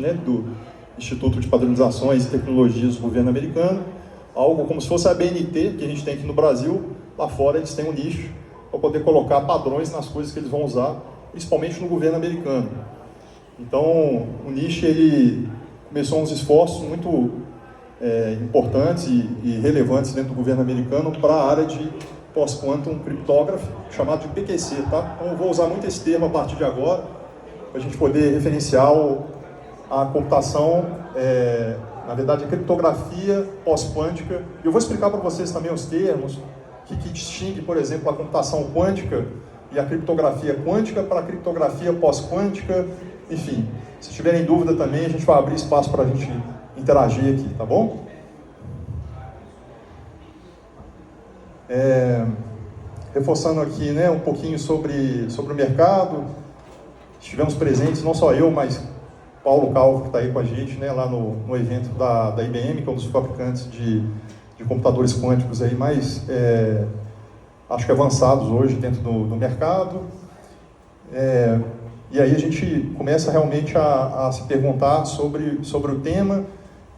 né, do Instituto de Padronizações e Tecnologias do governo americano, algo como se fosse a ABNT, que a gente tem aqui no Brasil. Lá fora eles têm um nicho para poder colocar padrões nas coisas que eles vão usar, principalmente no governo americano. Então, o nicho ele começou uns esforços muito importantes e relevantes dentro do governo americano para a área de Post-Quantum Cryptography, chamado de PQC, tá? Então, eu vou usar muito esse termo a partir de agora, para a gente poder referenciar a computação, na verdade, a criptografia pós-quântica. E eu vou explicar para vocês também os termos, que distingue, por exemplo, a computação quântica e a criptografia quântica para a criptografia pós-quântica. Enfim, se tiverem dúvida também, a gente vai abrir espaço para a gente interagir aqui, tá bom? Reforçando aqui, né, um pouquinho sobre o mercado. Estivemos presentes, não só eu, mas Paulo Calvo, que está aí com a gente, né, lá no evento da IBM, que é um dos fabricantes de computadores quânticos aí mais, acho que avançados hoje dentro do mercado. E aí a gente começa realmente a se perguntar sobre o tema,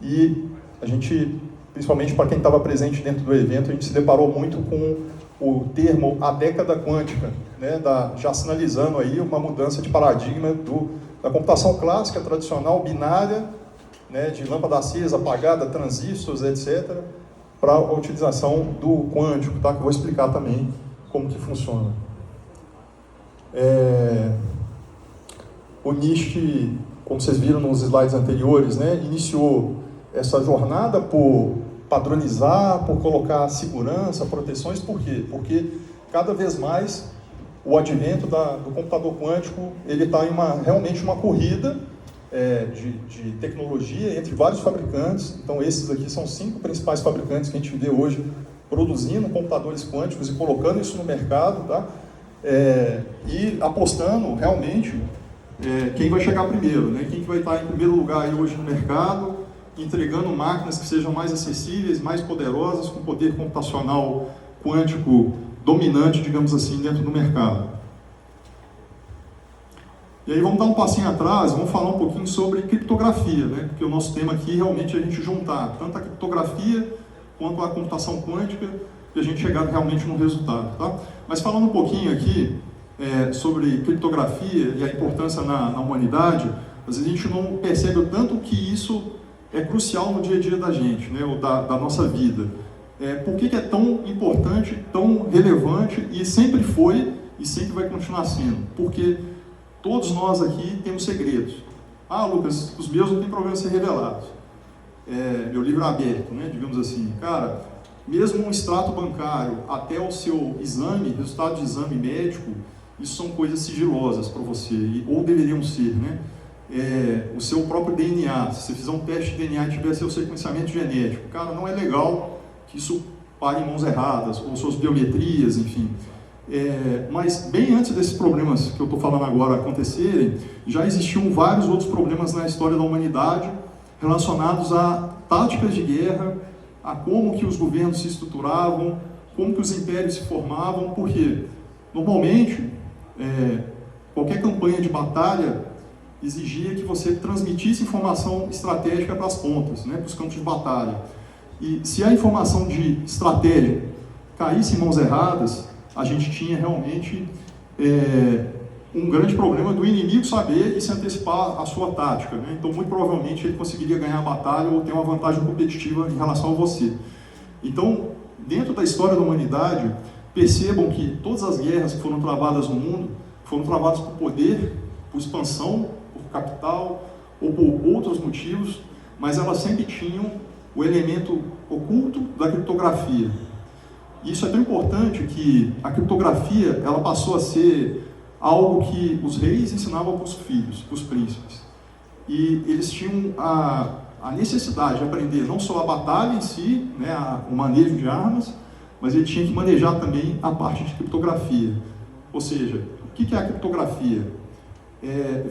e a gente, principalmente para quem estava presente dentro do evento, a gente se deparou muito com o termo a década quântica, né, já sinalizando aí uma mudança de paradigma da computação clássica, tradicional, binária, né, de lâmpada acesa, apagada, transistores, etc., para a utilização do quântico, tá? Que eu vou explicar também como que funciona. O NIST, como vocês viram nos slides anteriores, né, iniciou essa jornada por padronizar, por colocar segurança, proteções. Por quê? Porque cada vez mais o advento do computador quântico ele está em realmente uma corrida de tecnologia entre vários fabricantes. Então esses aqui são 5 principais fabricantes que a gente vê hoje produzindo computadores quânticos e colocando isso no mercado, tá? E apostando realmente quem vai chegar primeiro, né? Quem que vai estar em primeiro lugar aí hoje no mercado, entregando máquinas que sejam mais acessíveis, mais poderosas, com poder computacional quântico dominante, digamos assim, dentro do mercado. E aí vamos dar um passinho atrás, vamos falar um pouquinho sobre criptografia, né? Porque o nosso tema aqui realmente é a gente juntar tanto a criptografia quanto a computação quântica e a gente chegar realmente no resultado, tá? Mas falando um pouquinho aqui sobre criptografia e a importância na humanidade, às vezes a gente não percebe o tanto que isso é crucial no dia a dia da gente, né? Ou da nossa vida. Por que é tão importante, tão relevante, e sempre foi e sempre vai continuar sendo? Porque todos nós aqui temos segredos. Ah, Lucas, os meus não tem problema ser revelados. Meu livro é aberto, né, digamos assim. Cara, mesmo um extrato bancário até o seu exame, resultado de exame médico, isso são coisas sigilosas para você, ou deveriam ser, né? O seu próprio DNA, se você fizer um teste de DNA e tiver seu sequenciamento genético, cara, não é legal que isso pare em mãos erradas, ou suas biometrias, enfim. Mas bem antes desses problemas que eu estou falando agora acontecerem, já existiam vários outros problemas na história da humanidade relacionados a táticas de guerra, a como que os governos se estruturavam, como que os impérios se formavam, porque normalmente qualquer campanha de batalha exigia que você transmitisse informação estratégica para as pontas, né, para os campos de batalha. E se a informação de estratégia caísse em mãos erradas, a gente tinha realmente um grande problema do inimigo saber e se antecipar à sua tática, né? Então, muito provavelmente, ele conseguiria ganhar a batalha ou ter uma vantagem competitiva em relação a você. Então, dentro da história da humanidade, percebam que todas as guerras que foram travadas no mundo foram travadas por poder, por expansão, por capital ou por outros motivos, mas elas sempre tinham o elemento oculto da criptografia. E isso é tão importante que a criptografia ela passou a ser algo que os reis ensinavam para os filhos, para os príncipes. E eles tinham a necessidade de aprender não só a batalha em si, né, o manejo de armas, mas ele tinha que manejar também a parte de criptografia. Ou seja, o que é a criptografia?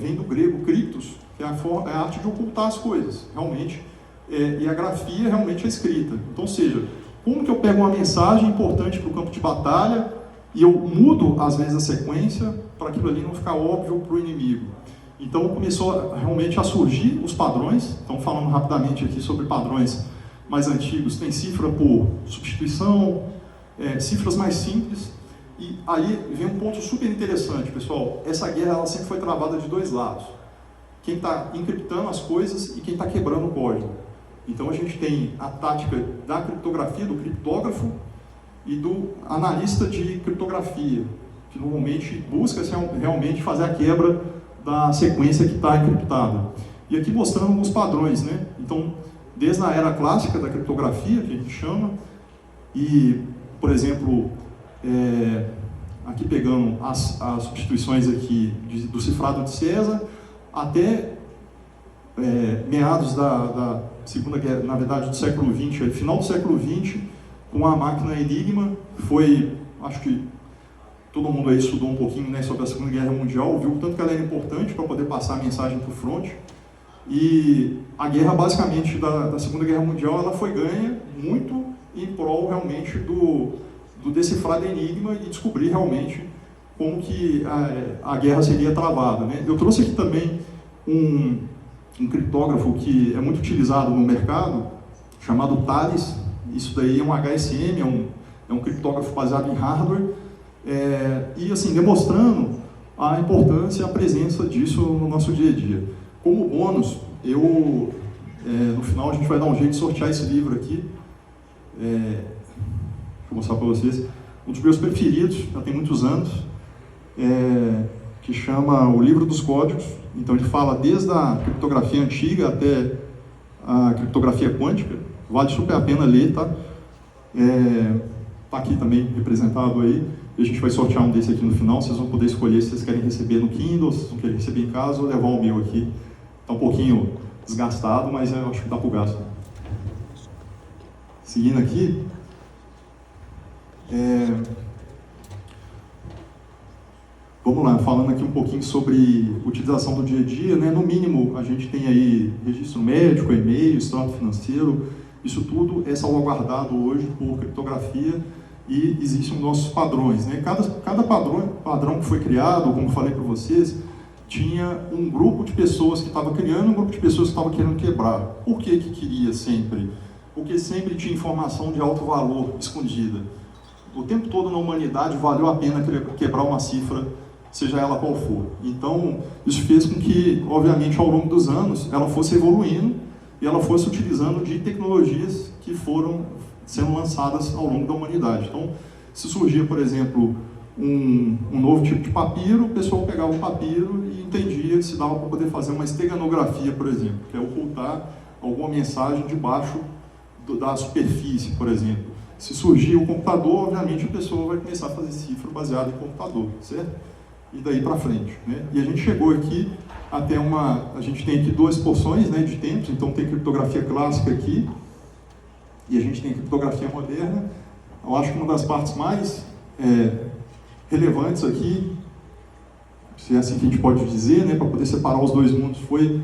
Vem do grego criptos, que é a arte de ocultar as coisas, realmente. E a grafia realmente é escrita. Então, ou seja, como que eu pego uma mensagem importante para o campo de batalha e eu mudo, às vezes, a sequência para aquilo ali não ficar óbvio para o inimigo? Então começou realmente a surgir os padrões. Então, falando rapidamente aqui sobre padrões mais antigos, tem cifra por substituição, cifras mais simples. E aí vem um ponto super interessante, pessoal. Essa guerra ela sempre foi travada de dois lados. Quem está encriptando as coisas e quem está quebrando o código. Então a gente tem a tática da criptografia, do criptógrafo e do analista de criptografia, que normalmente busca realmente fazer a quebra da sequência que está encriptada. E aqui mostrando alguns padrões, né? Então, desde a era clássica da criptografia, que a gente chama, e, por exemplo, aqui pegando as substituições aqui do cifrado de César, até meados da Segunda Guerra, na verdade, do século XX, final do século XX, com a máquina Enigma, foi, acho que todo mundo aí estudou um pouquinho, né, sobre a Segunda Guerra Mundial, viu o tanto que ela era importante para poder passar a mensagem para o front. E a guerra, basicamente, da Segunda Guerra Mundial, ela foi ganha muito em prol, realmente, do decifrar da Enigma e descobrir, realmente, como que a guerra seria travada, né? Eu trouxe aqui também um criptógrafo que é muito utilizado no mercado, chamado Thales. Isso daí é um HSM, é um criptógrafo baseado em hardware, e assim, demonstrando a importância e a presença disso no nosso dia a dia. Como bônus, no final a gente vai dar um jeito de sortear esse livro aqui. Deixa eu mostrar para vocês. Um dos meus preferidos, já tem muitos anos, que chama O Livro dos Códigos. Então ele fala desde a criptografia antiga até a criptografia quântica. Vale super a pena ler, tá? Tá aqui também representado aí. E a gente vai sortear um desse aqui no final. Vocês vão poder escolher se vocês querem receber no Kindle, se vocês vão querer receber em casa ou levar o meu aqui. Tá um pouquinho desgastado, mas eu acho que dá pro gasto. Seguindo aqui. Vamos lá, falando aqui um pouquinho sobre utilização do dia a dia, né? No mínimo, a gente tem aí registro médico, e-mail, extrato financeiro, isso tudo é salvaguardado hoje por criptografia e existem os nossos padrões, né? Cada padrão que foi criado, como falei para vocês, tinha um grupo de pessoas que estava criando e um grupo de pessoas que estava querendo quebrar. Por que queria sempre? Porque sempre tinha informação de alto valor escondida. O tempo todo na humanidade valeu a pena quebrar uma cifra, seja ela qual for. Então, isso fez com que, obviamente, ao longo dos anos, ela fosse evoluindo e ela fosse utilizando de tecnologias que foram sendo lançadas ao longo da humanidade. Então, se surgia, por exemplo, um novo tipo de papiro, o pessoal pegava o papiro e entendia se dava para poder fazer uma esteganografia, por exemplo, que é ocultar alguma mensagem debaixo da superfície, por exemplo. Se surgir o computador, obviamente a pessoa vai começar a fazer cifra baseada em computador, certo? E daí para frente, né? E a gente chegou aqui até a gente tem aqui duas porções, né, de tempos. Então tem criptografia clássica aqui e a gente tem criptografia moderna. Eu acho que uma das partes mais relevantes aqui, se é assim que a gente pode dizer, né, para poder separar os dois mundos, foi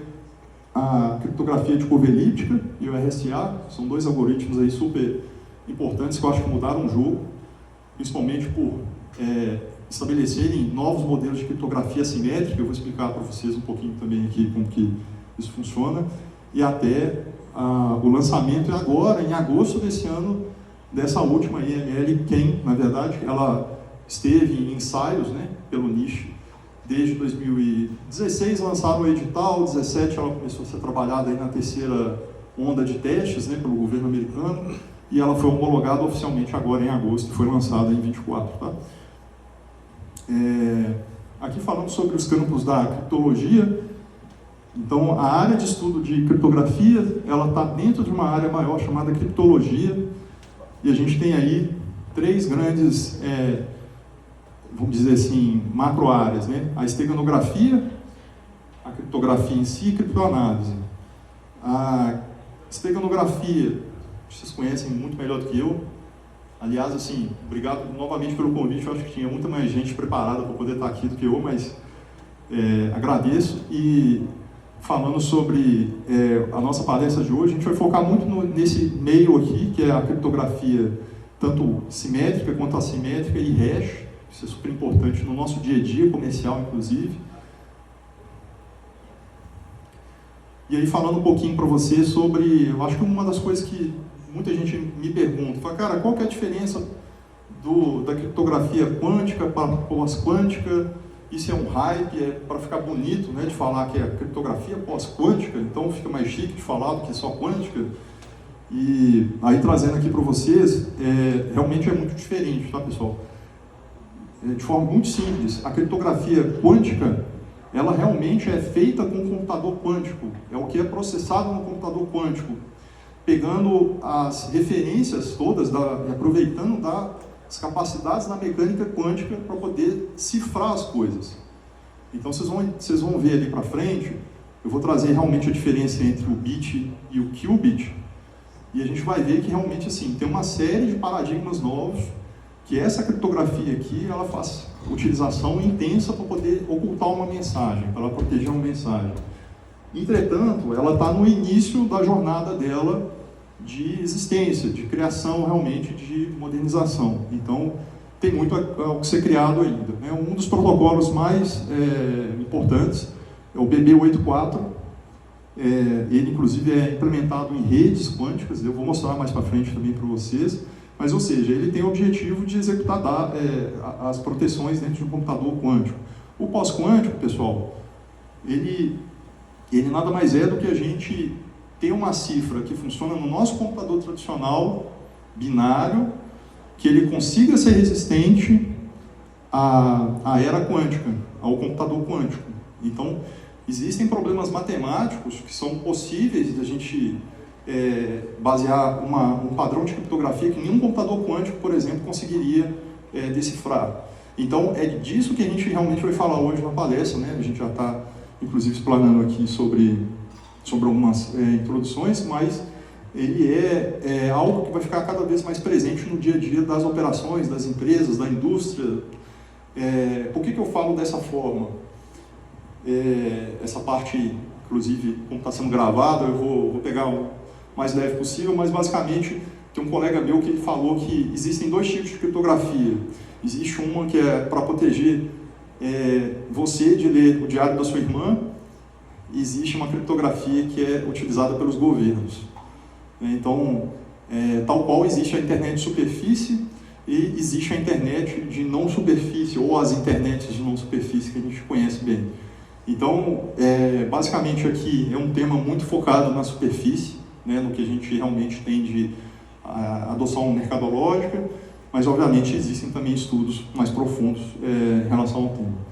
a criptografia de curva elíptica e o RSA. São dois algoritmos aí super importantes que eu acho que mudaram o jogo, principalmente por estabelecerem novos modelos de criptografia assimétrica. Eu vou explicar para vocês um pouquinho também aqui como que isso funciona, e até o lançamento agora, em agosto desse ano, dessa última IML, quem, na verdade, ela esteve em ensaios, né, pelo NIST desde 2016, lançaram o edital, 2017 ela começou a ser trabalhada aí na terceira onda de testes, né, pelo governo americano, e ela foi homologada oficialmente agora em agosto e foi lançada em 24, tá? Aqui falando sobre os campos da criptologia. Então, a área de estudo de criptografia, ela está dentro de uma área maior chamada criptologia, e a gente tem aí três grandes, vamos dizer assim, macro áreas, né? A esteganografia, a criptografia em si e a criptoanálise. A esteganografia, vocês conhecem muito melhor do que eu. Aliás, assim, obrigado novamente pelo convite. Eu acho que tinha muita mais gente preparada para poder estar aqui do que eu, mas agradeço. E falando sobre a nossa palestra de hoje, a gente vai focar muito nesse meio aqui, que é a criptografia tanto simétrica quanto assimétrica e hash. Isso é super importante no nosso dia a dia, comercial inclusive. E aí falando um pouquinho para você sobre, eu acho que uma das coisas que muita gente me pergunta, fala, cara, qual que é a diferença da criptografia quântica para a pós-quântica? Isso é um hype, é para ficar bonito, né, de falar que é a criptografia pós-quântica, então fica mais chique de falar do que só quântica. E aí trazendo aqui para vocês, realmente é muito diferente, tá, pessoal? De forma muito simples, a criptografia quântica, ela realmente é feita com o computador quântico, é o que é processado no computador quântico, pegando as referências todas e aproveitando das capacidades da mecânica quântica para poder cifrar as coisas. Então vocês vão ver ali para frente, eu vou trazer realmente a diferença entre o bit e o qubit, e a gente vai ver que realmente assim, tem uma série de paradigmas novos, que essa criptografia aqui, ela faz utilização intensa para poder ocultar uma mensagem, para ela proteger uma mensagem. Entretanto, ela está no início da jornada dela de existência, de criação realmente, de modernização. Então, tem muito a ser criado ainda, né? Um dos protocolos mais importantes é o BB84, ele inclusive é implementado em redes quânticas, eu vou mostrar mais para frente também para vocês, mas ou seja, ele tem o objetivo de executar as proteções dentro de um computador quântico. O pós-quântico, pessoal, ele nada mais é do que a gente ter uma cifra que funciona no nosso computador tradicional, binário, que ele consiga ser resistente à era quântica, ao computador quântico. Então, existem problemas matemáticos que são possíveis de a gente basear um padrão de criptografia que nenhum computador quântico, por exemplo, conseguiria decifrar. Então, é disso que a gente realmente vai falar hoje na palestra, né? A gente já está, inclusive, explanando aqui sobre algumas introduções, mas ele é algo que vai ficar cada vez mais presente no dia a dia das operações, das empresas, da indústria. Por que eu falo dessa forma? Essa parte, inclusive, como está sendo gravada, eu vou pegar o mais leve possível, mas basicamente tem um colega meu que ele falou que existem dois tipos de criptografia. Existe uma que é para proteger você de ler o diário da sua irmã, e existe uma criptografia que é utilizada pelos governos. Então, tal qual existe a internet de superfície e existe a internet de não superfície, ou as internets de não superfície que a gente conhece bem. Então, basicamente aqui é um tema muito focado na superfície, né, no que a gente realmente tem de adoção mercadológica, mas obviamente existem também estudos mais profundos em relação ao tema.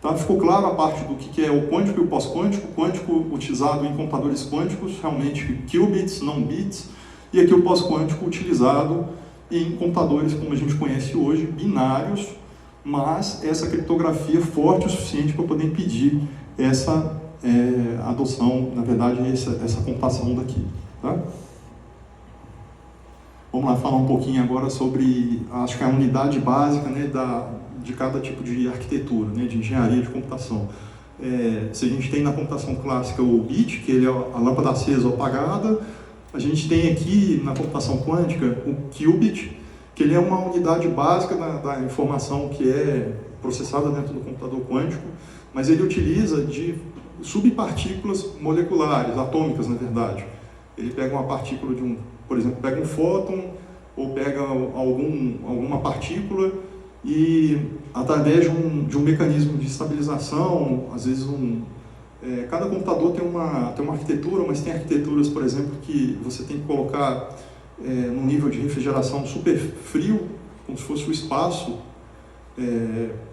Tá? Ficou claro a parte do que é o quântico e o pós-quântico, o quântico utilizado em computadores quânticos, realmente qubits, não bits, e aqui o pós-quântico utilizado em computadores, como a gente conhece hoje, binários, mas essa criptografia forte o suficiente para poder impedir essa adoção, na verdade, essa computação daqui. Tá? Vamos lá falar um pouquinho agora sobre, acho que a unidade básica, né, de cada tipo de arquitetura, né, de engenharia de computação. Se a gente tem na computação clássica o bit, que ele é a lâmpada acesa ou apagada, a gente tem aqui na computação quântica o qubit, que ele é uma unidade básica da informação que é processada dentro do computador quântico, mas ele utiliza de subpartículas moleculares, atômicas na verdade. Ele pega uma partícula por exemplo, pega um fóton ou pega alguma partícula e através de um mecanismo de estabilização, às vezes cada computador tem uma arquitetura, mas tem arquiteturas, por exemplo, que você tem que colocar num nível de refrigeração super frio, como se fosse o espaço,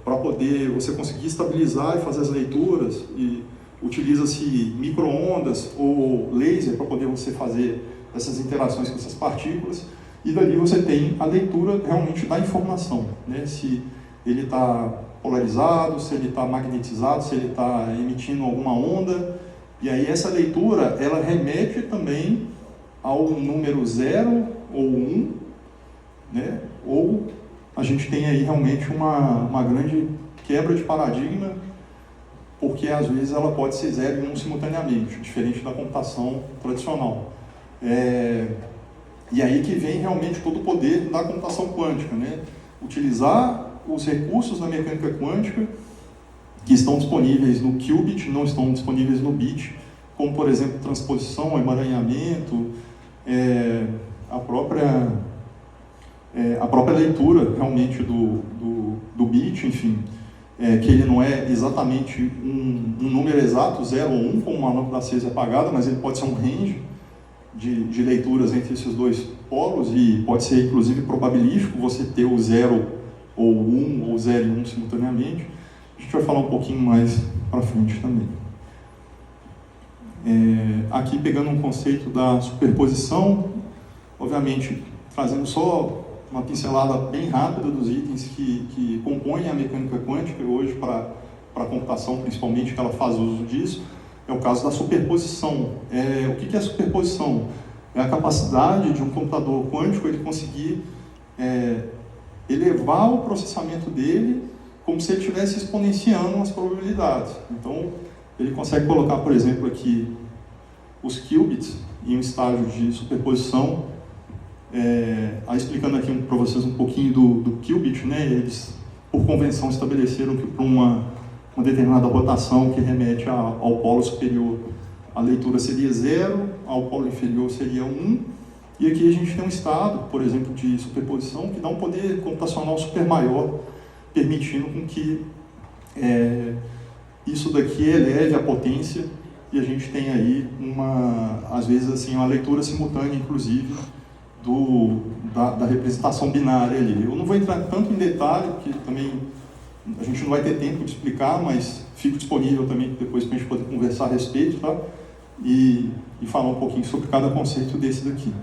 para poder você conseguir estabilizar e fazer as leituras, e utiliza-se micro-ondas ou laser para poder você fazer essas interações com essas partículas, e dali você tem a leitura realmente da informação, né? Se ele está polarizado, se ele está magnetizado, se ele está emitindo alguma onda, e aí essa leitura, ela remete também ao número 0 ou 1, né? Ou a gente tem aí realmente uma grande quebra de paradigma, porque às vezes ela pode ser 0 e 1 simultaneamente, diferente da computação tradicional. E aí que vem realmente todo o poder da computação quântica, né? Utilizar os recursos da mecânica quântica que estão disponíveis no qubit, não estão disponíveis no bit, como, por exemplo, transposição, emaranhamento, a própria leitura, realmente, do bit, enfim, que ele não é exatamente um número exato, 0 ou 1, como uma lâmpada acesa e apagada, mas ele pode ser um range de leituras entre esses dois polos, e pode ser, inclusive, probabilístico você ter o 0 ou 1, ou 0 e 1 simultaneamente. A gente vai falar um pouquinho mais para frente também. Aqui pegando um conceito da superposição, obviamente trazendo só uma pincelada bem rápida dos itens que compõem a mecânica quântica hoje para a computação, principalmente, que ela faz uso disso. É o caso da superposição. O que é a superposição? É a capacidade de um computador quântico ele conseguir elevar o processamento dele como se ele estivesse exponenciando as probabilidades. Então, ele consegue colocar, por exemplo, aqui os qubits em um estágio de superposição. Explicando aqui para vocês um pouquinho do qubit, né? Eles, por convenção, estabeleceram que para uma determinada rotação que remete ao polo superior, a leitura seria 0, ao polo inferior seria 1, e aqui a gente tem um estado, por exemplo, de superposição, que dá um poder computacional super maior, permitindo com que isso daqui eleve a potência, e a gente tem aí, às vezes, assim, uma leitura simultânea, inclusive, da representação binária ali. Eu não vou entrar tanto em detalhe, porque também a gente não vai ter tempo de explicar, mas fico disponível também depois para a gente poder conversar a respeito, tá? E falar um pouquinho sobre cada conceito desse daqui.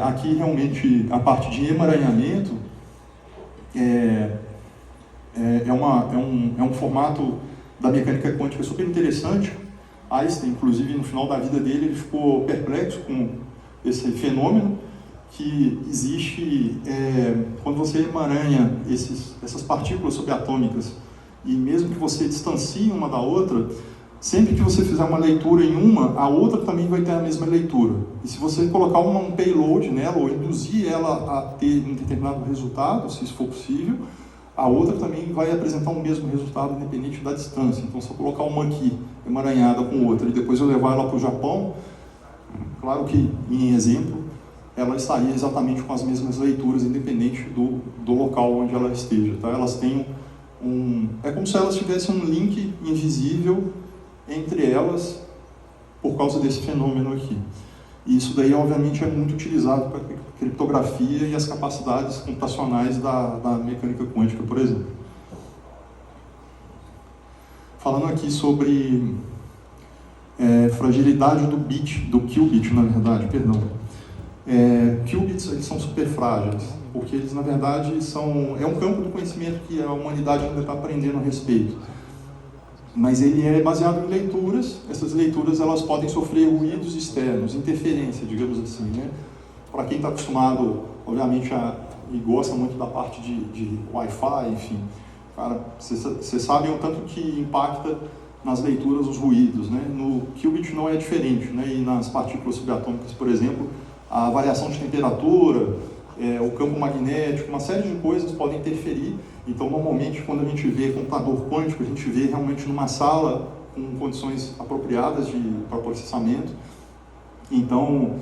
Aqui, realmente, a parte de emaranhamento é um formato da mecânica quântica super interessante. Einstein, inclusive, no final da vida dele, ele ficou perplexo com esse fenômeno que existe quando você emaranha essas partículas subatômicas, e mesmo que você distancie uma da outra, sempre que você fizer uma leitura em uma, a outra também vai ter a mesma leitura. E se você colocar um payload nela, ou induzir ela a ter um determinado resultado, se isso for possível, a outra também vai apresentar o mesmo resultado, independente da distância. Então, se eu colocar uma aqui, emaranhada com outra, e depois eu levar ela para o Japão, claro que, em exemplo, ela estaria exatamente com as mesmas leituras, independente do local onde ela esteja. Tá? Elas têm é como se elas tivessem um link invisível entre elas por causa desse fenômeno aqui. E isso daí, obviamente, é muito utilizado para criptografia e as capacidades computacionais da mecânica quântica, por exemplo. Falando aqui sobre fragilidade do qubit, na verdade, perdão. Qubits, eles são super frágeis, porque eles, na verdade, é um campo do conhecimento que a humanidade ainda está aprendendo a respeito. Mas ele é baseado em leituras. Essas leituras elas podem sofrer ruídos externos, interferência, digamos assim, né? Para quem está acostumado, obviamente, e gosta muito da parte de Wi-Fi, enfim, cara, vocês sabem o tanto que impacta nas leituras os ruídos, né? No qubit não é diferente, né? E nas partículas subatômicas, por exemplo, a variação de temperatura, o campo magnético, uma série de coisas podem interferir. Então, normalmente, quando a gente vê computador quântico, a gente vê realmente numa sala com condições apropriadas para processamento. Então,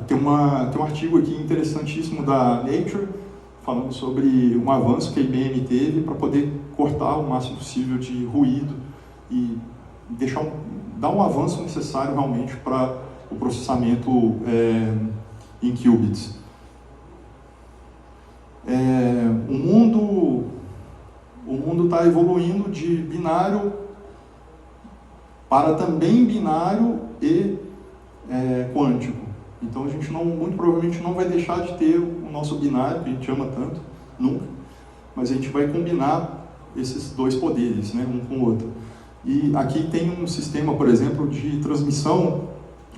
tem um artigo aqui interessantíssimo da Nature, falando sobre um avanço que a IBM teve para poder cortar o máximo possível de ruído e dar um avanço necessário realmente para o processamento em qubits. O mundo está evoluindo de binário para também binário e quântico. Então a gente muito provavelmente não vai deixar de ter o nosso binário, que a gente ama tanto, nunca, mas a gente vai combinar esses dois poderes, né, um com o outro. E aqui tem um sistema, por exemplo, de transmissão,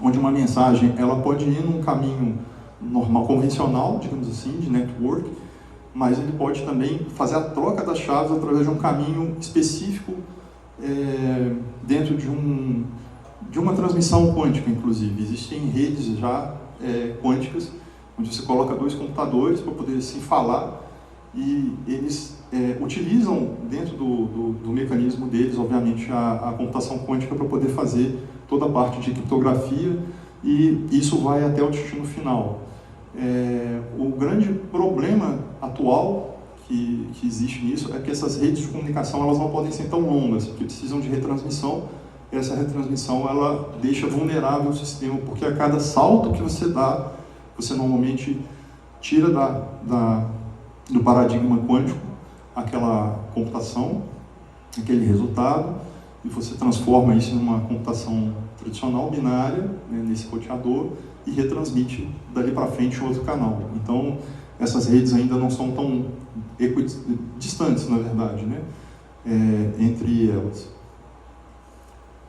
onde uma mensagem ela pode ir num caminho normal, convencional, digamos assim, de network, mas ele pode também fazer a troca das chaves através de um caminho específico dentro de uma transmissão quântica, inclusive. Existem redes já quânticas, onde você coloca dois computadores para poder se falar, e eles utilizam dentro do mecanismo deles, obviamente, a computação quântica para poder fazer toda a parte de criptografia, e isso vai até o destino final. O grande problema atual que existe nisso é que essas redes de comunicação elas não podem ser tão longas, porque precisam de retransmissão. Essa retransmissão ela deixa vulnerável o sistema, porque a cada salto que você dá, você normalmente tira do paradigma quântico aquela computação, aquele resultado, e você transforma isso numa computação tradicional, binária, né, nesse roteador, e retransmite dali para frente em outro canal. Então, essas redes ainda não são tão distantes, na verdade, né, entre elas.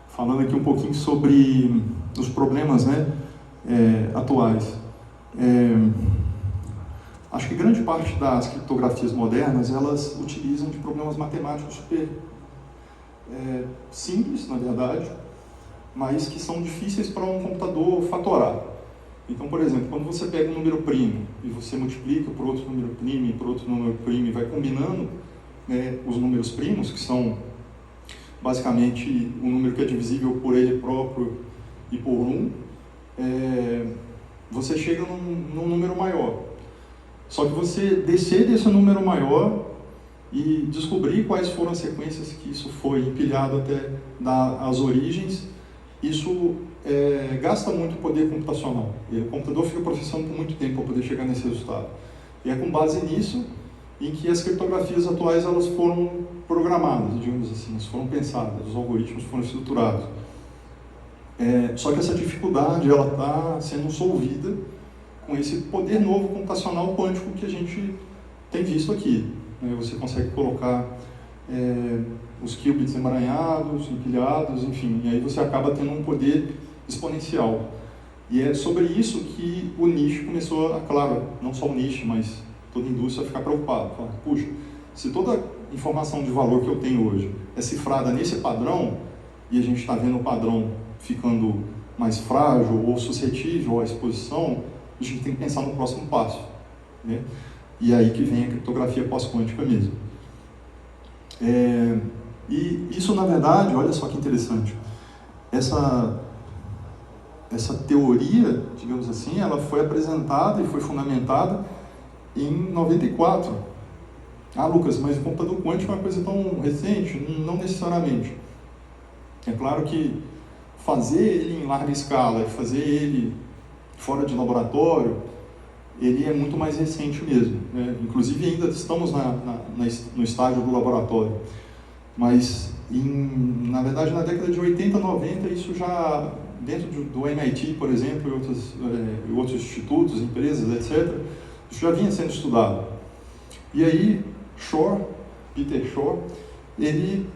Falando aqui um pouquinho sobre os problemas, né, atuais. Acho que grande parte das criptografias modernas, elas utilizam de problemas matemáticos super simples, na verdade, mas que são difíceis para um computador fatorar. Então, por exemplo, quando você pega um número primo e você multiplica por outro número primo e por outro número primo e vai combinando, né, os números primos, que são basicamente um número que é divisível por ele próprio e por 1, você chega num número maior. Só que você descer desse número maior e descobrir quais foram as sequências que isso foi empilhado até dar as origens, isso gasta muito poder computacional. E o computador fica processando por muito tempo para poder chegar nesse resultado. E é com base nisso em que as criptografias atuais elas foram programadas, digamos assim, elas foram pensadas, os algoritmos foram estruturados. Só que essa dificuldade ela está sendo solvida com esse poder novo computacional quântico que a gente tem visto aqui. Você consegue colocar os qubits emaranhados, empilhados, enfim, e aí você acaba tendo um poder exponencial. E é sobre isso que o nicho começou a, claro, não só o nicho, mas toda a indústria a ficar preocupada. Falar, puxa, se toda informação de valor que eu tenho hoje é cifrada nesse padrão, e a gente está vendo o padrão ficando mais frágil ou suscetível à exposição, a gente tem que pensar no próximo passo, né? E aí que vem a criptografia pós-quântica mesmo. E isso, na verdade, olha só que interessante, essa teoria, digamos assim, ela foi apresentada e foi fundamentada em 94. Ah, Lucas, mas o computador quântico é uma coisa tão recente? Não necessariamente. É claro que fazer ele em larga escala, fazer ele fora de laboratório, ele é muito mais recente mesmo, né? Inclusive ainda estamos no estágio do laboratório, mas na verdade na década de 80, 90 isso já, dentro do MIT, por exemplo, e outros institutos, empresas, etc., isso já vinha sendo estudado. E aí Peter Shor, ele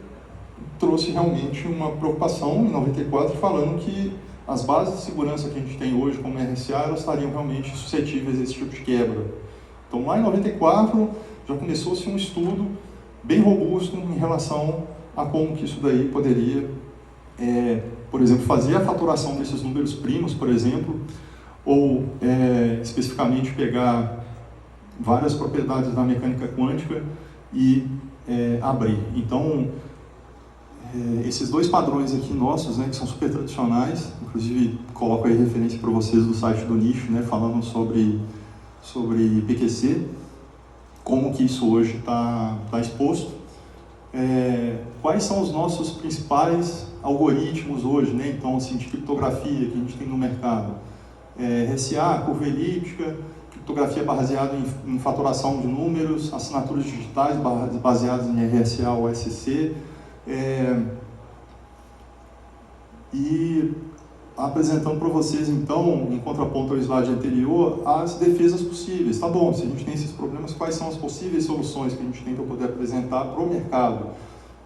trouxe realmente uma preocupação em 94, falando que as bases de segurança que a gente tem hoje, como RSA, elas estariam realmente suscetíveis a esse tipo de quebra. Então, lá em 94, já começou-se um estudo bem robusto em relação a como que isso daí poderia, por exemplo, fazer a faturação desses números primos, por exemplo, ou especificamente pegar várias propriedades da mecânica quântica e abrir. Então, esses dois padrões aqui nossos, né, que são super tradicionais, inclusive coloco aí referência para vocês do site do nicho, né, falando sobre PQC, como que isso hoje está exposto. Quais são os nossos principais algoritmos hoje, né, então, assim, de criptografia que a gente tem no mercado? RSA, curva elíptica, criptografia baseada em faturação de números, assinaturas digitais baseadas em RSA ou SC, e apresentando para vocês, então, em contraponto ao slide anterior, as defesas possíveis. Tá bom, se a gente tem esses problemas, quais são as possíveis soluções que a gente tem para poder apresentar para o mercado?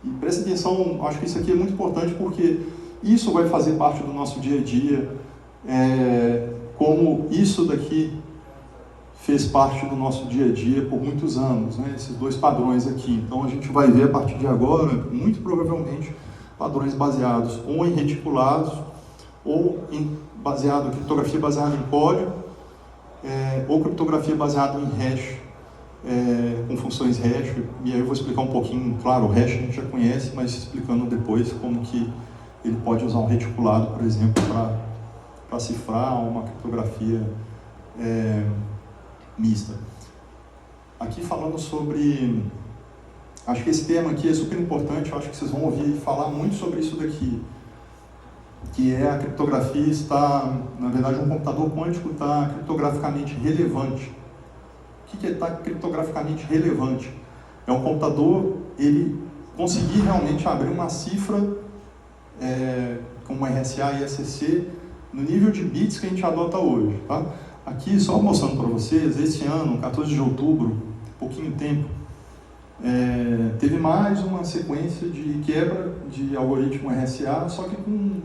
E presta atenção, acho que isso aqui é muito importante, porque isso vai fazer parte do nosso dia a dia, como isso daqui fez parte do nosso dia a dia por muitos anos, né? Esses dois padrões aqui. Então a gente vai ver a partir de agora, muito provavelmente, padrões baseados ou em reticulados, ou em criptografia baseada em código, ou criptografia baseada em hash, com funções hash. E aí eu vou explicar um pouquinho, claro, o hash a gente já conhece, mas explicando depois como que ele pode usar um reticulado, por exemplo, para cifrar uma criptografia mista. Aqui falando sobre... Acho que esse tema aqui é super importante, eu acho que vocês vão ouvir falar muito sobre isso daqui, que é a criptografia está, na verdade, um computador quântico está criptograficamente relevante. O que é estar criptograficamente relevante? É um computador, ele conseguir realmente abrir uma cifra como RSA e SCC no nível de bits que a gente adota hoje, tá? Aqui, só mostrando para vocês, esse ano, 14 de outubro, pouquinho tempo, teve mais uma sequência de quebra de algoritmo RSA, só que com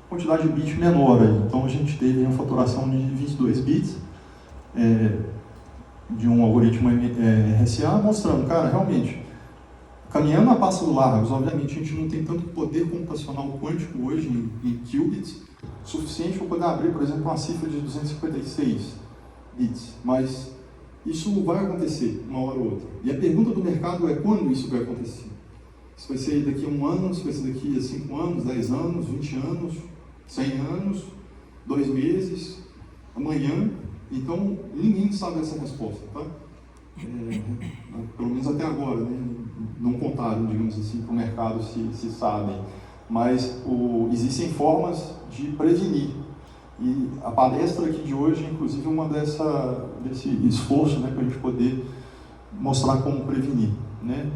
quantidade de bits menor aí. Então a gente teve uma faturação de 22 bits de um algoritmo RSA, mostrando, cara, realmente, caminhando a passos largos, obviamente a gente não tem tanto poder computacional quântico hoje em qubits, suficiente para poder abrir, por exemplo, uma cifra de 256 bits, mas isso vai acontecer uma hora ou outra. E a pergunta do mercado é quando isso vai acontecer? Se vai ser daqui a 1 ano, se vai ser daqui a 5 anos, 10 anos, 20 anos, 100 anos, 2 meses, amanhã. Então, ninguém sabe essa resposta, tá? Pelo menos até agora, né? Não contaram, digamos assim, para o mercado se sabem. Mas existem formas de prevenir. E a palestra aqui de hoje é, inclusive, uma desse esforço, né, para a gente poder mostrar como prevenir, né?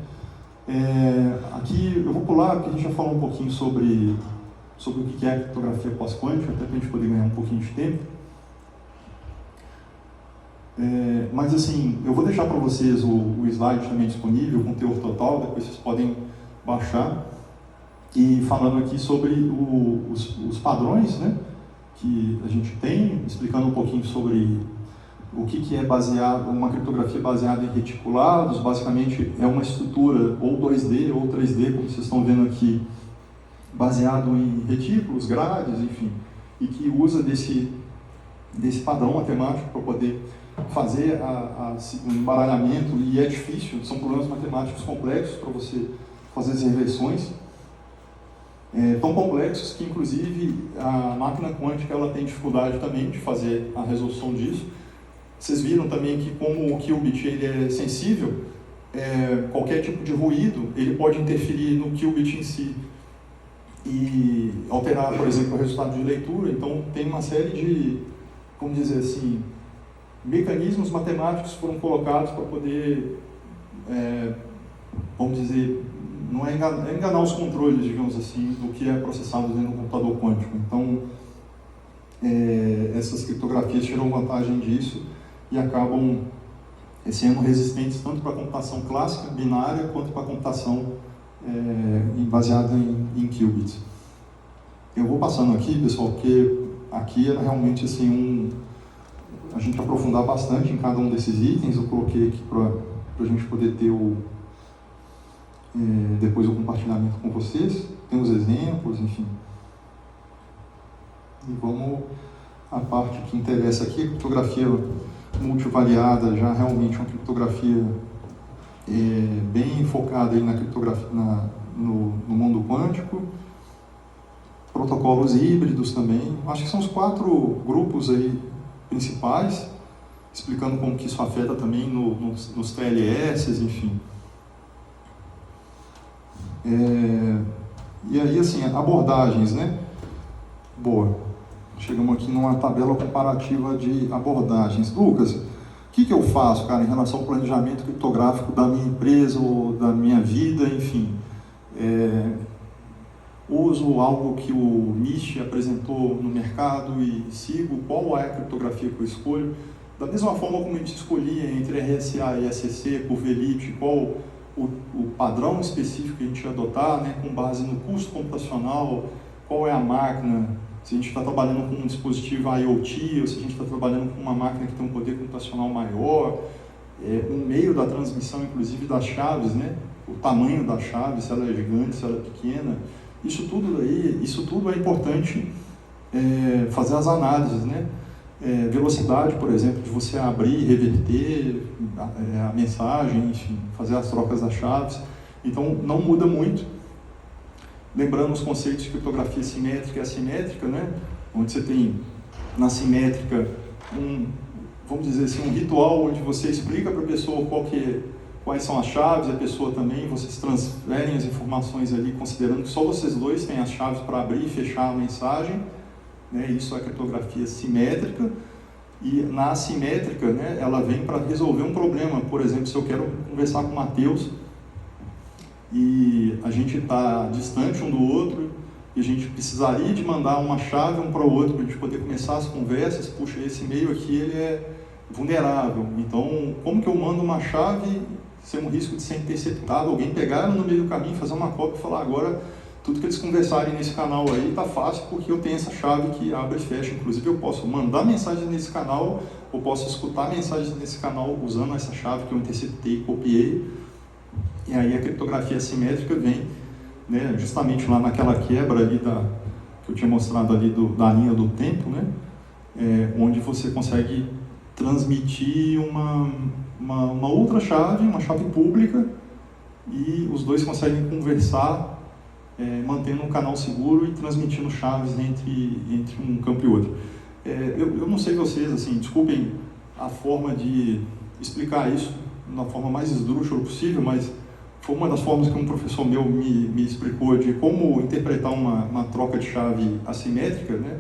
Aqui eu vou pular, porque a gente já falou um pouquinho sobre o que é a criptografia pós-quântica, até para a gente poder ganhar um pouquinho de tempo. Mas assim, eu vou deixar para vocês o slide também disponível, com o teor total, depois vocês podem baixar. E falando aqui sobre os padrões, né, que a gente tem, explicando um pouquinho sobre o que é uma criptografia baseada em reticulados. Basicamente é uma estrutura ou 2D ou 3D, como vocês estão vendo aqui, baseado em retículos, grades, enfim, e que usa desse padrão matemático para poder fazer o embaralhamento, e é difícil, são problemas matemáticos complexos para você fazer as reversões, tão complexos que, inclusive, a máquina quântica ela tem dificuldade também de fazer a resolução disso. Vocês viram também que, como o qubit ele é sensível, qualquer tipo de ruído ele pode interferir no qubit em si e alterar, por exemplo, o resultado de leitura. Então, tem uma série de, como dizer assim, mecanismos matemáticos foram colocados para poder, vamos dizer, não é enganar os controles, digamos assim, do que é processado dentro do computador quântico. Então, essas criptografias tiram vantagem disso e acabam sendo resistentes tanto para a computação clássica, binária, quanto para a computação baseada em qubits. Eu vou passando aqui, pessoal, porque aqui é realmente assim, a gente aprofundar bastante em cada um desses itens. Eu coloquei aqui para a gente poder ter depois o compartilhamento com vocês, tem os exemplos, enfim. E vamos à parte que interessa aqui, a criptografia multivariada, já realmente uma criptografia bem focada aí na criptografia, no mundo quântico. Protocolos híbridos também. Acho que são os 4 grupos aí principais, explicando como que isso afeta também nos TLS, enfim. E aí, assim, abordagens, né? Boa. Chegamos aqui numa tabela comparativa de abordagens. Lucas, o que eu faço, cara, em relação ao planejamento criptográfico da minha empresa ou da minha vida, enfim? Uso algo que o Nish apresentou no mercado e sigo? Qual é a criptografia que eu escolho? Da mesma forma como a gente escolhia entre RSA e SCC, Curvelite, qual o padrão específico que a gente ia adotar, né, com base no custo computacional, qual é a máquina, se a gente está trabalhando com um dispositivo IoT ou se a gente está trabalhando com uma máquina que tem um poder computacional maior, o meio da transmissão, inclusive das chaves, né, o tamanho da chave, se ela é gigante, se ela é pequena, isso tudo é importante fazer as análises, né? Velocidade, por exemplo, de você abrir e reverter a mensagem, enfim, fazer as trocas das chaves. Então, não muda muito. lembrando os conceitos de criptografia simétrica e assimétrica, né? Onde você tem, na simétrica, vamos dizer assim, um ritual onde você explica para a pessoa quais são as chaves, a pessoa também, vocês transferem as informações ali, considerando que só vocês dois têm as chaves para abrir e fechar a mensagem, né? Isso é a criptografia simétrica. E na assimétrica, né, ela vem para resolver um problema. Por exemplo, se eu quero conversar com o Matheus e a gente está distante um do outro e a gente precisaria de mandar uma chave um para o outro para a gente poder começar as conversas, puxa, esse e-mail aqui ele é vulnerável, então como que eu mando uma chave sem um risco de ser interceptado, alguém pegar no meio do caminho, fazer uma cópia e falar agora tudo que eles conversarem nesse canal aí está fácil porque eu tenho essa chave que abre e fecha, inclusive eu posso mandar mensagem nesse canal ou posso escutar mensagens nesse canal usando essa chave que eu interceptei e copiei. E aí a criptografia assimétrica vem, né, justamente lá naquela quebra ali que eu tinha mostrado ali da linha do tempo, né, onde você consegue transmitir uma outra chave, uma chave pública, e os dois conseguem conversar mantendo um canal seguro e transmitindo chaves entre um campo e outro. Eu não sei vocês, assim, desculpem a forma de explicar isso da forma mais esdrúxula possível, mas foi uma das formas que um professor meu me explicou de como interpretar uma troca de chave assimétrica, né?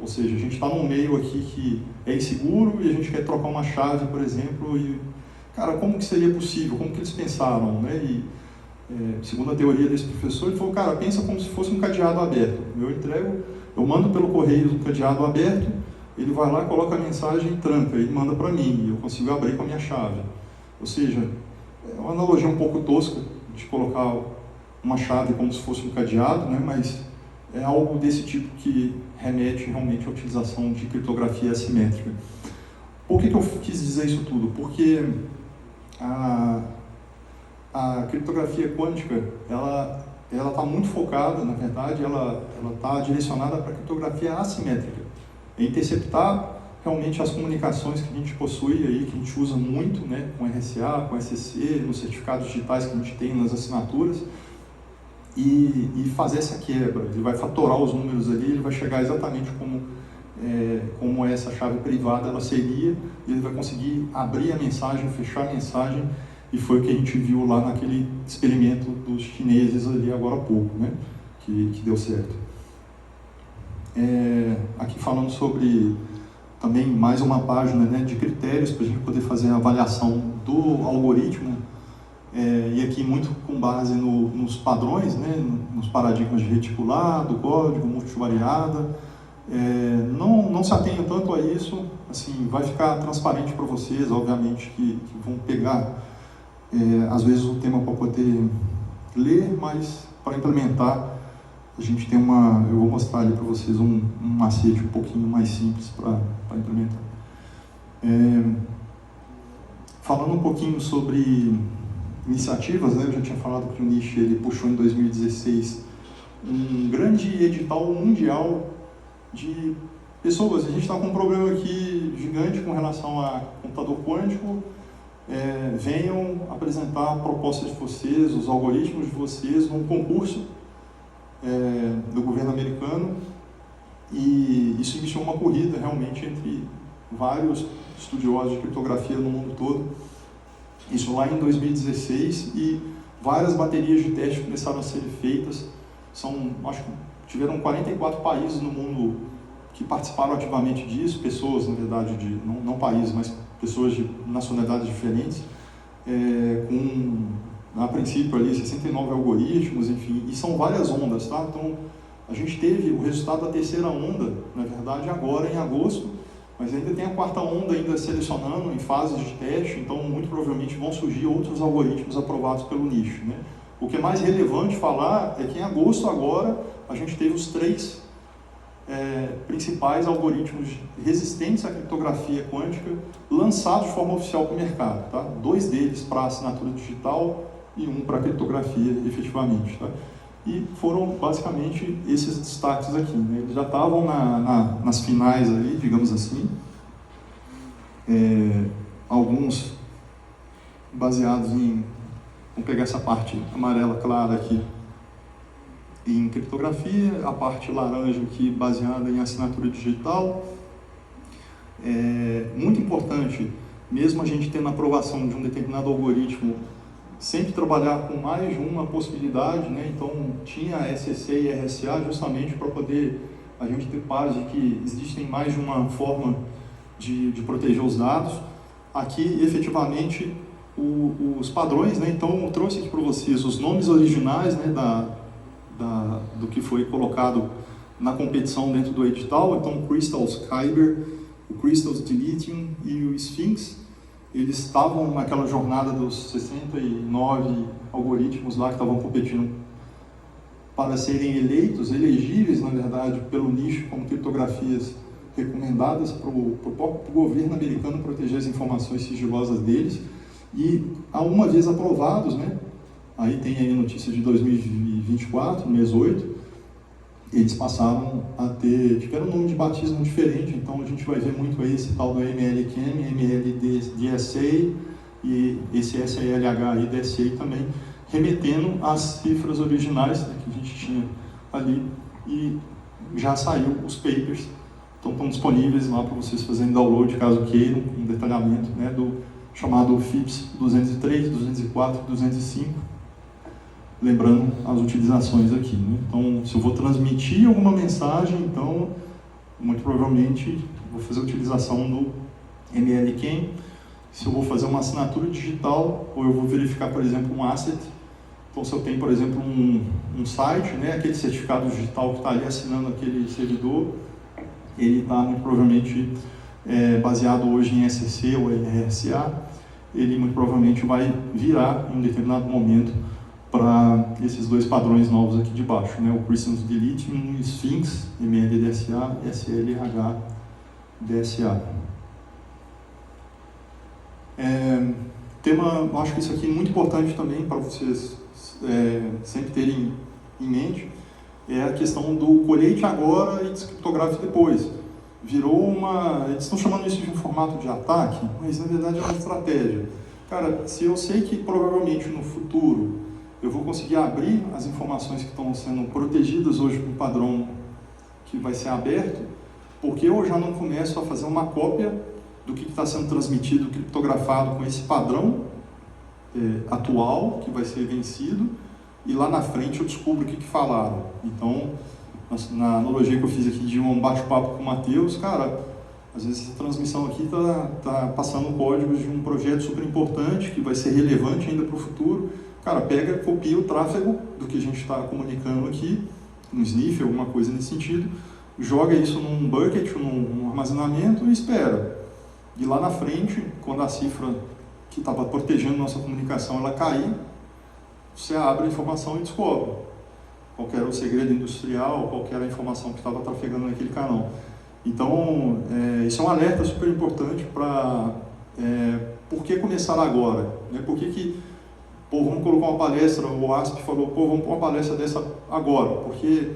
Ou seja, a gente está num meio aqui que é inseguro e a gente quer trocar uma chave, por exemplo, e, cara, como que seria possível? Como que eles pensaram, né? E, segundo a teoria desse professor, ele falou, cara, pensa como se fosse um cadeado aberto. Eu mando pelo correio um cadeado aberto, ele vai lá, coloca a mensagem e tranca, e manda para mim, e eu consigo abrir com a minha chave. Ou seja, é uma analogia um pouco tosca de colocar uma chave como se fosse um cadeado, né? Mas é algo desse tipo que remete realmente à utilização de criptografia assimétrica. Por que eu quis dizer isso tudo? Porque a criptografia quântica, ela está muito focada, na verdade, ela está direcionada para a criptografia assimétrica. É interceptar realmente as comunicações que a gente possui aí, que a gente usa muito, né, com RSA, com SCC, nos certificados digitais que a gente tem nas assinaturas, e fazer essa quebra. Ele vai fatorar os números ali, ele vai chegar exatamente como essa chave privada ela seria, e ele vai conseguir abrir a mensagem, fechar a mensagem, e foi o que a gente viu lá naquele experimento dos chineses ali agora há pouco, né, que deu certo. Aqui falando sobre também mais uma página, né, de critérios para a gente poder fazer a avaliação do algoritmo, e aqui muito com base nos padrões, né, nos paradigmas de reticulado, código, multivariada. Não se atenham tanto a isso, assim, vai ficar transparente para vocês, obviamente, que vão pegar às vezes o tema para poder ler, mas para implementar a gente tem eu vou mostrar ali para vocês um macete um pouquinho mais simples para implementar. Falando um pouquinho sobre iniciativas, né, eu já tinha falado que o NIST ele puxou em 2016 um grande edital mundial de pessoas. A gente está com um problema aqui gigante com relação a computador quântico. Venham apresentar a proposta de vocês, os algoritmos de vocês, num concurso do governo americano, e isso iniciou uma corrida realmente entre vários estudiosos de criptografia no mundo todo. Isso lá em 2016, e várias baterias de teste começaram a ser feitas. Acho que tiveram 44 países no mundo que participaram ativamente disso, pessoas, na verdade, não países, mas pessoas de nacionalidades diferentes, a princípio ali 69 algoritmos, enfim, e são várias ondas, tá? Então a gente teve o resultado da terceira onda, na verdade, agora em agosto, mas ainda tem a quarta onda ainda selecionando em fases de teste, então muito provavelmente vão surgir outros algoritmos aprovados pelo NIST, né? O que é mais relevante falar é que em agosto agora a gente teve os 3 principais algoritmos resistentes à criptografia quântica lançados de forma oficial para o mercado, tá? 2 deles para assinatura digital e 1 para criptografia, efetivamente, tá? E foram basicamente esses destaques aqui, né? Eles já estavam nas finais ali, digamos assim, alguns baseados vamos pegar essa parte amarela clara aqui, em criptografia, a parte laranja aqui baseada em assinatura digital. Muito importante, mesmo a gente tendo a aprovação de um determinado algoritmo, sempre trabalhar com mais de uma possibilidade, né? Então tinha SCC e RSA justamente para poder a gente ter paz de que existem mais de uma forma de proteger os dados. Aqui, efetivamente, os padrões, né? Então eu trouxe aqui para vocês os nomes originais, né, do que foi colocado na competição dentro do edital. Então o Crystals Kyber, o Crystals Deleting e o Sphinx, eles estavam naquela jornada dos 69 algoritmos lá que estavam competindo para serem elegíveis, na verdade, pelo nicho como criptografias recomendadas para o governo americano proteger as informações sigilosas deles. E, uma vez aprovados, né, aí tem aí notícia de 2024, mês 8, eles passaram a tiveram um nome de batismo diferente, então a gente vai ver muito aí esse tal do ML-CAM, ML-DSA e esse SALH e DSA também, remetendo às cifras originais, né, que a gente tinha ali, e já saiu os papers, então estão disponíveis lá para vocês fazerem download, caso queiram, um detalhamento, né, do chamado FIPS 203, 204, 205, lembrando as utilizações aqui, né? Então, se eu vou transmitir alguma mensagem, então, muito provavelmente, vou fazer a utilização do ML-CAM. Se eu vou fazer uma assinatura digital, ou eu vou verificar, por exemplo, um asset. Então, se eu tenho, por exemplo, um site, né, aquele certificado digital que está ali assinando aquele servidor, ele está, muito provavelmente, baseado hoje em SCC ou em RSA, ele, muito provavelmente, vai virar, em um determinado momento, para esses dois padrões novos aqui de baixo, né? O Crystals Deleting e o Sphinx, ML-DSA e SLH-DSA. Tema, eu acho que isso aqui é muito importante também para vocês sempre terem em mente, é a questão do colheite agora e descriptografe depois. Eles estão chamando isso de um formato de ataque, mas na verdade é uma estratégia. Cara, se eu sei que provavelmente no futuro eu vou conseguir abrir as informações que estão sendo protegidas hoje com um padrão que vai ser aberto, porque eu já não começo a fazer uma cópia do que está sendo transmitido, criptografado com esse padrão atual, que vai ser vencido, e lá na frente eu descubro o que falaram. Então, na analogia que eu fiz aqui de um bate-papo com o Matheus, cara, às vezes essa transmissão aqui está passando códigos de um projeto super importante, que vai ser relevante ainda para o futuro. Cara, pega, copia o tráfego do que a gente está comunicando aqui, um sniff, alguma coisa nesse sentido, joga isso num bucket, num armazenamento e espera. E lá na frente, quando a cifra que estava protegendo nossa comunicação ela cair, você abre a informação e descobre qual era o segredo industrial, qual era a informação que estava trafegando naquele canal. Então, isso é um alerta super importante para por que começar agora, né? Por que vamos colocar uma palestra, o ASP falou, vamos pôr uma palestra dessa agora, porque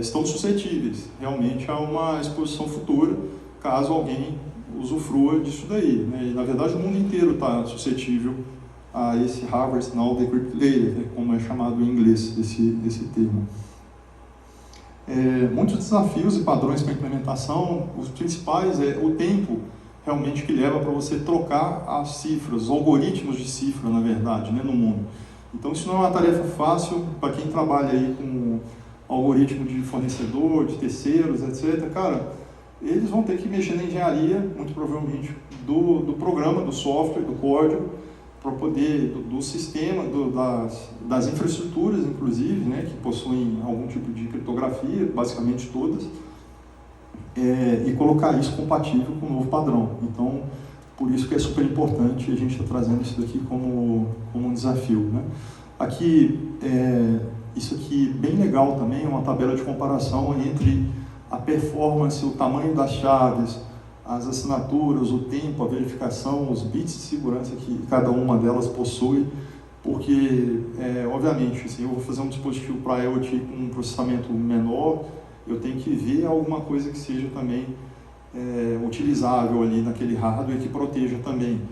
estão suscetíveis realmente a uma exposição futura, caso alguém usufrua disso daí, né? E, na verdade, o mundo inteiro está suscetível a esse Harvest Now Decrypt Later, né, como é chamado em inglês esse termo. Muitos desafios e padrões para implementação, os principais é o tempo realmente que leva para você trocar as cifras, os algoritmos de cifra, na verdade, né, no mundo. Então isso não é uma tarefa fácil para quem trabalha aí com algoritmo de fornecedor, de terceiros, etc. Cara, eles vão ter que mexer na engenharia, muito provavelmente, do programa, do software, do código, para poder, do sistema, das infraestruturas, inclusive, né, que possuem algum tipo de criptografia, basicamente todas, e colocar isso compatível com o novo padrão. Então, por isso que é super importante a gente está trazendo isso daqui como um desafio, né? Aqui, isso aqui bem legal também, é uma tabela de comparação entre a performance, o tamanho das chaves, as assinaturas, o tempo, a verificação, os bits de segurança que cada uma delas possui, porque, obviamente, se eu vou fazer um dispositivo para IoT com um processamento menor, eu tenho que ver alguma coisa que seja também utilizável ali naquele hardware que proteja também.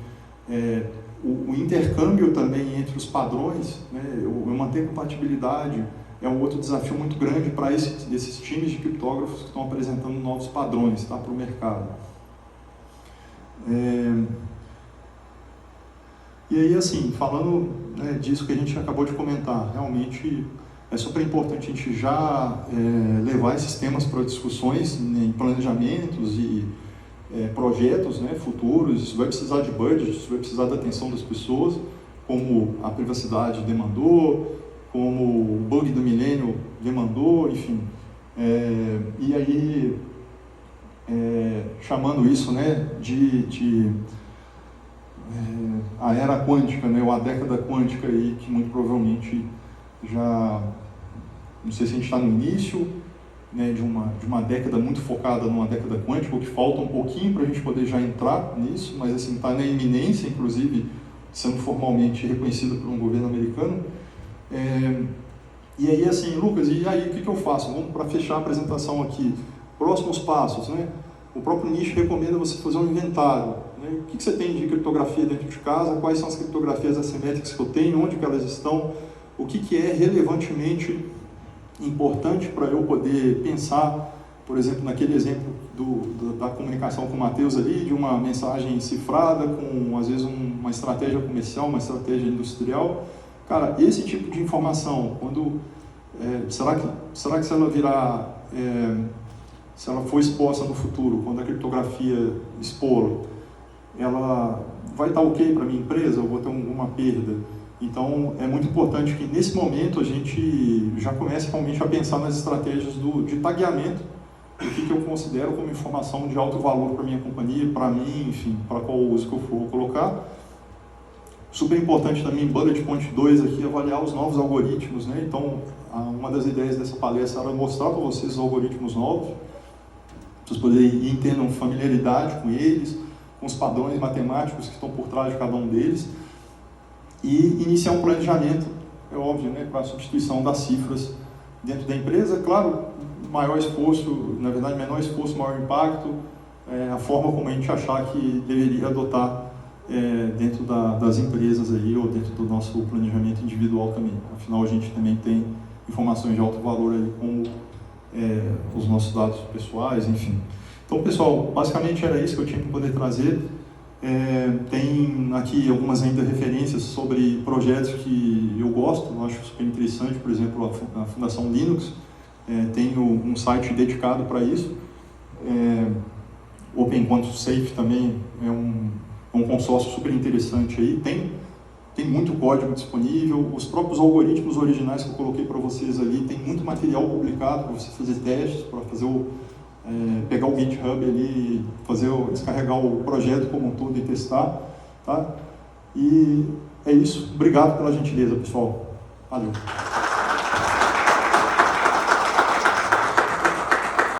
O intercâmbio também entre os padrões, né, eu manter compatibilidade é um outro desafio muito grande para esses times de criptógrafos que estão apresentando novos padrões, tá, para o mercado. E aí, assim, falando, né, disso que a gente acabou de comentar, realmente é super importante a gente já levar esses temas para discussões, né, em planejamentos e projetos, né, futuros. Isso vai precisar de budget, isso vai precisar da atenção das pessoas, como a privacidade demandou, como o bug do milênio demandou, enfim. E aí, chamando isso, né, a era quântica, né, ou a década quântica aí, que muito provavelmente já, não sei se a gente está no início, né, de uma década muito focada numa década quântica, ou que falta um pouquinho para a gente poder já entrar nisso, mas assim, está na iminência, inclusive sendo formalmente reconhecido por um governo americano. E aí, assim, Lucas, e aí o que eu faço? Vamos para fechar a apresentação aqui. Próximos passos, né? O próprio nicho recomenda você fazer um inventário. Né? O que você tem de criptografia dentro de casa? Quais são as criptografias assimétricas que eu tenho? Onde que elas estão? O que é relevantemente importante para eu poder pensar, por exemplo, naquele exemplo da comunicação com o Matheus ali, de uma mensagem cifrada com, às vezes, uma estratégia comercial, uma estratégia industrial. Cara, esse tipo de informação, será que se ela virar, se ela for exposta no futuro, quando a criptografia expor, ela vai estar ok para a minha empresa, ou vou ter alguma perda? Então, é muito importante que nesse momento a gente já comece realmente a pensar nas estratégias de tagueamento, do que eu considero como informação de alto valor para a minha companhia, para mim, enfim, para qual uso que eu for colocar. Super importante também, bullet point 2 aqui, avaliar os novos algoritmos, né? Então, uma das ideias dessa palestra era mostrar para vocês os algoritmos novos, para vocês poderem ir tendo familiaridade com eles, com os padrões matemáticos que estão por trás de cada um deles, e iniciar um planejamento, é óbvio, né, para a substituição das cifras dentro da empresa. Claro, maior esforço, na verdade, menor esforço, maior impacto, a forma como a gente achar que deveria adotar dentro das empresas aí, ou dentro do nosso planejamento individual também. Afinal, a gente também tem informações de alto valor aí, como os nossos dados pessoais, enfim. Então, pessoal, basicamente era isso que eu tinha para poder trazer. Tem aqui algumas ainda referências sobre projetos que eu gosto, eu acho super interessante, por exemplo, a Fundação Linux tem um site dedicado para isso. Open Quantum Safe também é um consórcio super interessante aí, tem muito código disponível, os próprios algoritmos originais que eu coloquei para vocês ali, tem muito material publicado para você fazer testes, para fazer pegar o GitHub ali, descarregar o projeto como um todo e testar, tá? E é isso, obrigado pela gentileza, pessoal. Valeu.